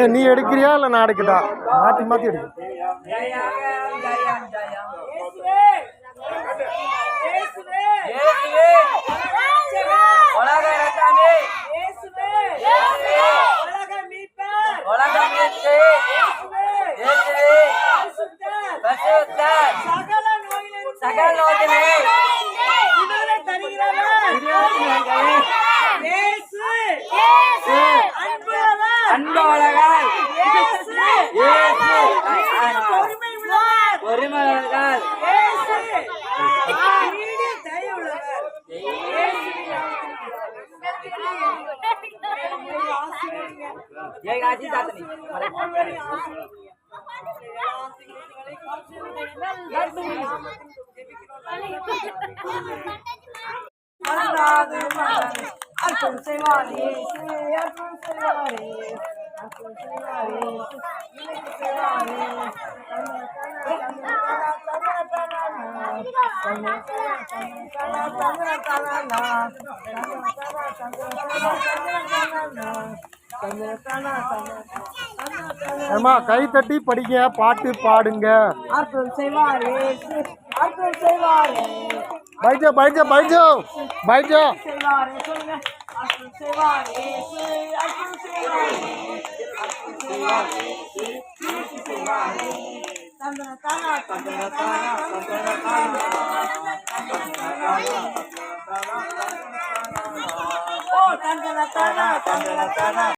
ஏன் நீ எடுக்கிறியா இல்ல நான் எடுக்கட்டா? மாத்தி மாத்தி எடு. ஏமா கை தட்டி படிங்க, பாட்டு பாடுங்க. பைஜோ பைஜோ பைஜோ பைஜோ